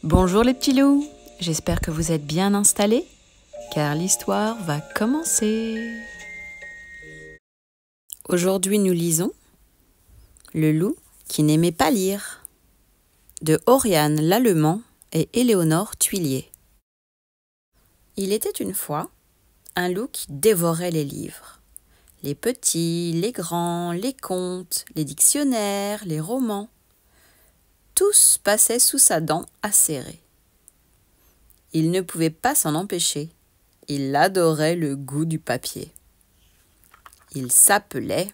Bonjour les petits loups, j'espère que vous êtes bien installés, car l'histoire va commencer. Aujourd'hui nous lisons Le loup qui n'aimait pas lire, de Oriane Lallemand et Éléonore Tuillier. Il était une fois un loup qui dévorait les livres. Les petits, les grands, les contes, les dictionnaires, les romans. Tous passaient sous sa dent acérée. Il ne pouvait pas s'en empêcher. Il adorait le goût du papier. Il s'appelait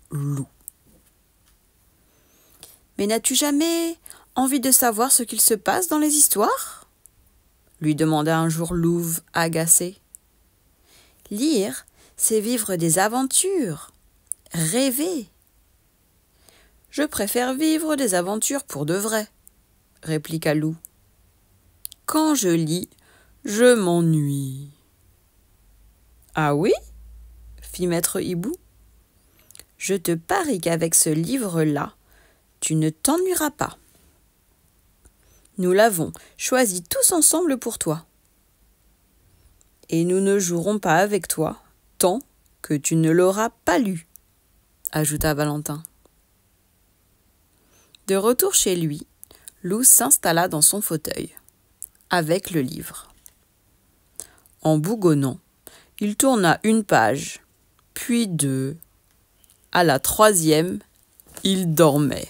Loup. Mais n'as-tu jamais envie de savoir ce qu'il se passe dans les histoires ? Lui demanda un jour Louve, agacé. Lire, c'est vivre des aventures, rêver. Je préfère vivre des aventures pour de vrai, répliqua Loup. Quand je lis, je m'ennuie. Ah oui ? fit Maître Hibou. Je te parie qu'avec ce livre-là, tu ne t'ennuieras pas. Nous l'avons choisi tous ensemble pour toi. Et nous ne jouerons pas avec toi tant que tu ne l'auras pas lu, ajouta Valentin. De retour chez lui, Loup s'installa dans son fauteuil, avec le livre. En bougonnant, il tourna une page, puis deux. À la troisième, il dormait.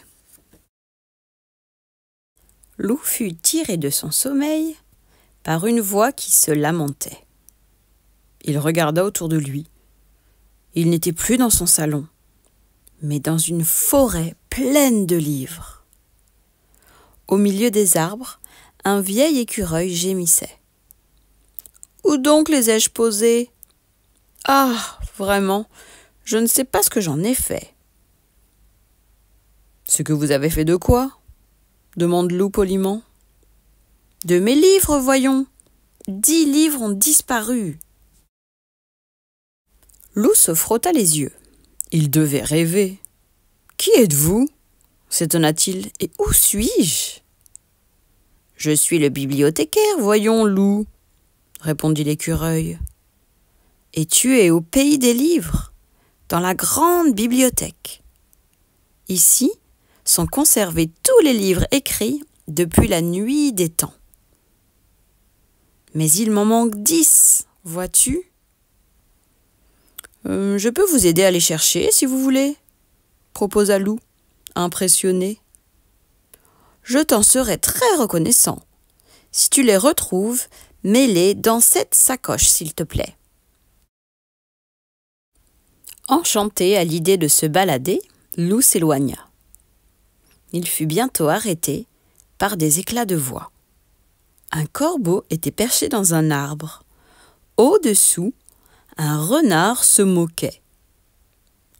Loup fut tiré de son sommeil par une voix qui se lamentait. Il regarda autour de lui. Il n'était plus dans son salon, mais dans une forêt pleine de livres. Au milieu des arbres, un vieil écureuil gémissait. « Où donc les ai-je posés ? Ah, vraiment, je ne sais pas ce que j'en ai fait. »« Ce que vous avez fait de quoi ? » demande Loup poliment. « De mes livres, voyons. 10 livres ont disparu. » Loup se frotta les yeux. Il devait rêver. « Qui êtes-vous ? » s'étonna-t-il. « Et où suis-je ? » « Je suis le bibliothécaire, voyons, Loup, » répondit l'écureuil. « Et tu es au pays des livres, dans la grande bibliothèque. Ici sont conservés tous les livres écrits depuis la nuit des temps. Mais il m'en manque 10, vois-tu ? Je peux vous aider à les chercher, si vous voulez, proposa Loup, impressionné. Je t'en serai très reconnaissant. Si tu les retrouves, mets-les dans cette sacoche, s'il te plaît. Enchanté à l'idée de se balader, Loup s'éloigna. Il fut bientôt arrêté par des éclats de voix. Un corbeau était perché dans un arbre. Au-dessous, un renard se moquait.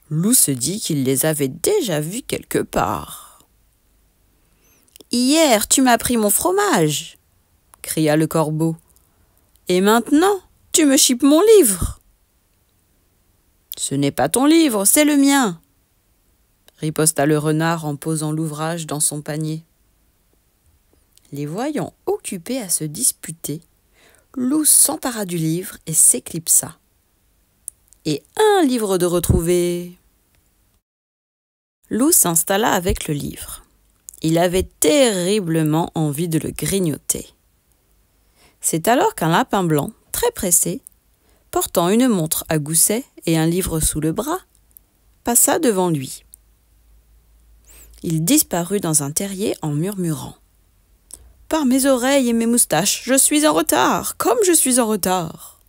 Loup se dit qu'il les avait déjà vus quelque part. « Hier, tu m'as pris mon fromage !» cria le corbeau. « Et maintenant, tu me chipes mon livre !»« Ce n'est pas ton livre, c'est le mien !» riposta le renard en posant l'ouvrage dans son panier. Les voyant occupés à se disputer, Loup s'empara du livre et s'éclipsa. « Et un livre de retrouvé !» Loup s'installa avec le livre. Il avait terriblement envie de le grignoter. C'est alors qu'un lapin blanc, très pressé, portant une montre à gousset et un livre sous le bras, passa devant lui. Il disparut dans un terrier en murmurant. « Par mes oreilles et mes moustaches, je suis en retard, comme je suis en retard !»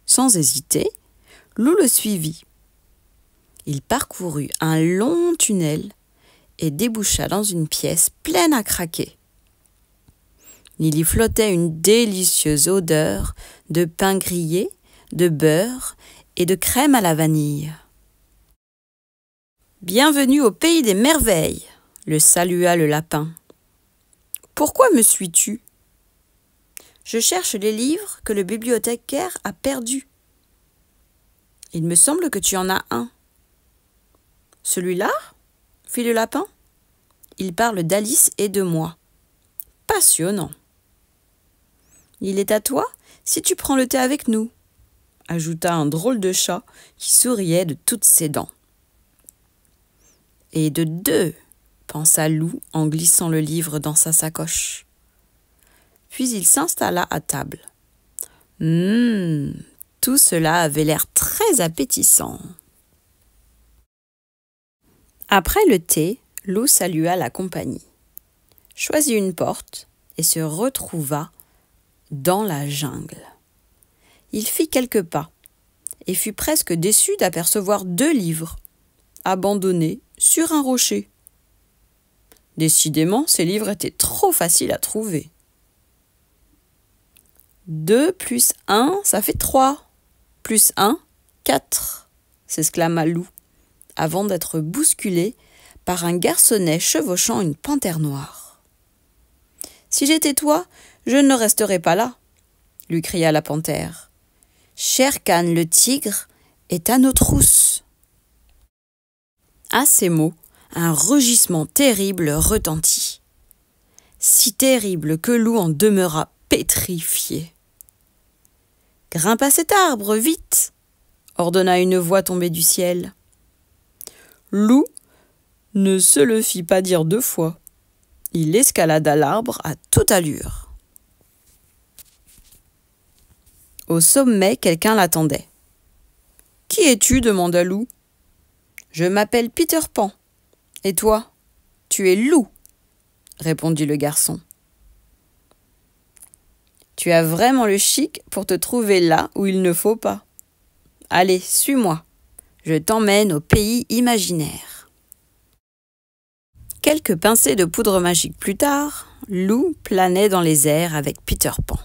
Sans hésiter, Loup le suivit. Il parcourut un long tunnel et déboucha dans une pièce pleine à craquer. Il y flottait une délicieuse odeur de pain grillé, de beurre et de crème à la vanille. « Bienvenue au pays des merveilles !» le salua le lapin. « Pourquoi me suis-tu ? Je cherche les livres que le bibliothécaire a perdus. Il me semble que tu en as un. »« Celui-là ? » fit le lapin. « Il parle d'Alice et de moi. » « passionnant. Il est à toi si tu prends le thé avec nous, ajouta un drôle de chat qui souriait de toutes ses dents. Et de deux, pensa Lou en glissant le livre dans sa sacoche. Puis il s'installa à table. Tout cela avait l'air très appétissant. Après le thé, Lou salua la compagnie, choisit une porte et se retrouva dans la jungle. Il fit quelques pas et fut presque déçu d'apercevoir 2 livres, abandonnés sur un rocher. Décidément, ces livres étaient trop faciles à trouver. 2 plus 1, ça fait 3. Plus 1, 4, s'exclama Lou, avant d'être bousculé par un garçonnet chevauchant une panthère noire. « Si j'étais toi, je ne resterais pas là, » lui cria la panthère. « Shere Khan le tigre est à nos trousses. » À ces mots, un rugissement terrible retentit. Si terrible que Lou en demeura pétrifié. « Grimpe à cet arbre, vite !» ordonna une voix tombée du ciel. Lou ne se le fit pas dire 2 fois. Il escalada l'arbre à toute allure. Au sommet, quelqu'un l'attendait. « Qui es-tu » demanda Lou. « Je m'appelle Peter Pan. Et toi ? Tu es Lou » répondit le garçon. « Tu as vraiment le chic pour te trouver là où il ne faut pas. Allez, suis-moi. Je t'emmène au pays imaginaire. » Quelques pincées de poudre magique plus tard, Lou planait dans les airs avec Peter Pan.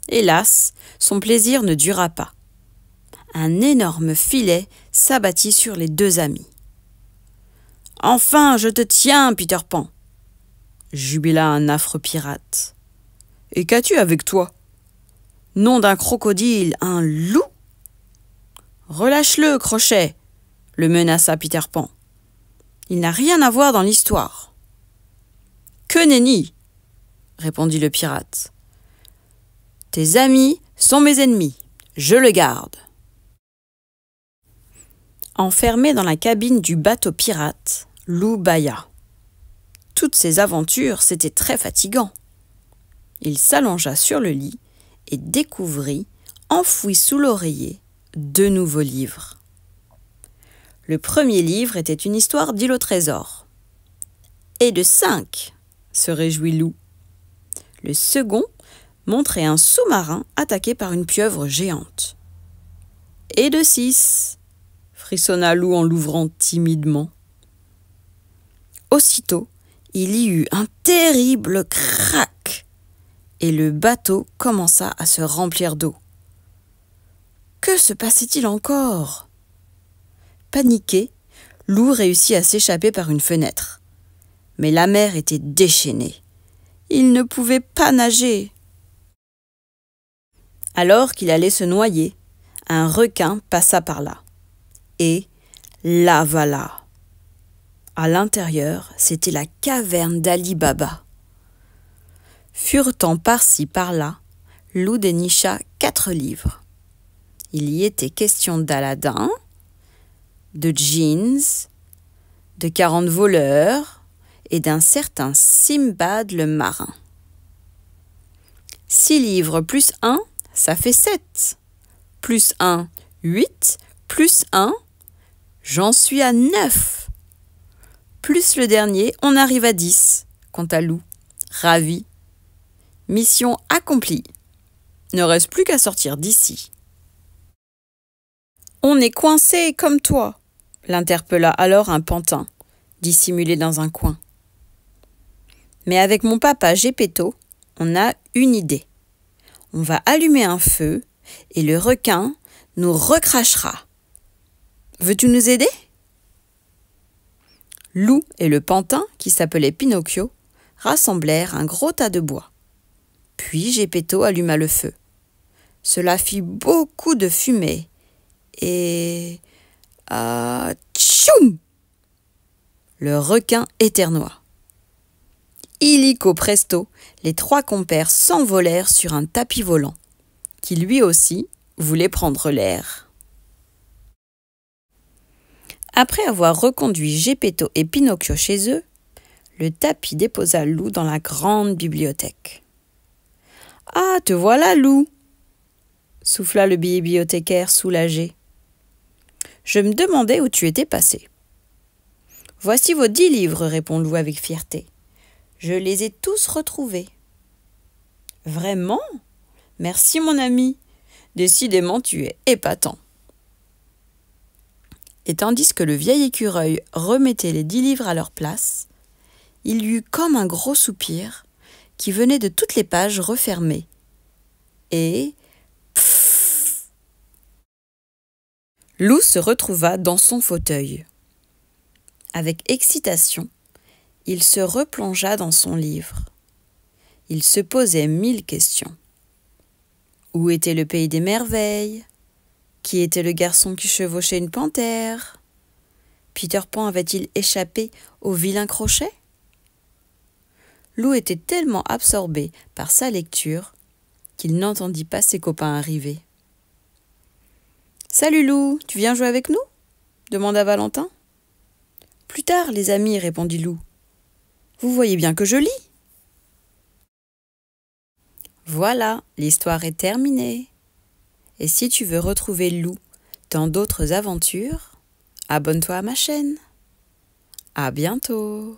Hélas, son plaisir ne dura pas. Un énorme filet s'abattit sur les 2 amis. « Enfin, je te tiens, Peter Pan !» jubila un affreux pirate. « Et qu'as-tu avec toi ? Nom d'un crocodile, un loup ? » « Relâche-le, Crochet !» le menaça Peter Pan. « Il n'a rien à voir dans l'histoire. »« Que nenni !» répondit le pirate. « Tes amis sont mes ennemis, je le garde. » Enfermé dans la cabine du bateau pirate, Lou bâilla. Toutes ces aventures, c'était très fatigant. Il s'allongea sur le lit et découvrit, enfoui sous l'oreiller, 2 nouveaux livres. Le premier livre était une histoire d'île au trésor. « Et de 5 !» se réjouit Lou. Le second montrait un sous-marin attaqué par une pieuvre géante. « Et de 6 !» frissonna Lou en l'ouvrant timidement. Aussitôt, il y eut un terrible crac et le bateau commença à se remplir d'eau. Que se passait-il encore ? Paniqué, Lou réussit à s'échapper par une fenêtre. Mais la mer était déchaînée. Il ne pouvait pas nager. Alors qu'il allait se noyer, un requin passa par là et l'avala. À l'intérieur, c'était la caverne d'Ali Baba. Furetant par-ci par-là, Lou dénicha 4 livres. Il y était question d'Aladin, de jeans, de 40 voleurs et d'un certain Simbad le marin. 6 livres plus 1, ça fait 7. Plus 1, 8. Plus 1, j'en suis à 9. Plus le dernier, on arrive à 10, quant à Lou, ravi. Mission accomplie. Ne reste plus qu'à sortir d'ici. On est coincé comme toi, l'interpella alors un pantin, dissimulé dans un coin. Mais avec mon papa Gepetto, on a une idée. On va allumer un feu et le requin nous recrachera. Veux-tu nous aider ? Lou et le pantin, qui s'appelait Pinocchio, rassemblèrent un gros tas de bois. Puis Gepetto alluma le feu. Cela fit beaucoup de fumée et... tchoum ! Le requin éternua. « Illico presto, les 3 compères s'envolèrent sur un tapis volant, qui lui aussi voulait prendre l'air. Après avoir reconduit Geppetto et Pinocchio chez eux, le tapis déposa Lou dans la grande bibliothèque. « Ah, te voilà, Lou !» souffla le bibliothécaire soulagé. « Je me demandais où tu étais passé. »« Voici vos 10 livres, répond Lou avec fierté. Je les ai tous retrouvés. »« Vraiment ? Merci, mon ami. Décidément, tu es épatant. » Et tandis que le vieil écureuil remettait les 10 livres à leur place, il y eut comme un gros soupir qui venait de toutes les pages refermées. Et pfff, Lou se retrouva dans son fauteuil. Avec excitation, il se replongea dans son livre. Il se posait 1000 questions. Où était le pays des merveilles ? Qui était le garçon qui chevauchait une panthère ? Peter Pan avait-il échappé au vilain crochet ? Lou était tellement absorbé par sa lecture qu'il n'entendit pas ses copains arriver. « Salut Lou, tu viens jouer avec nous ?» demanda Valentin. « Plus tard, les amis, répondit Lou. Vous voyez bien que je lis. » Voilà, l'histoire est terminée. Et si tu veux retrouver Lou dans d'autres aventures, abonne-toi à ma chaîne. À bientôt.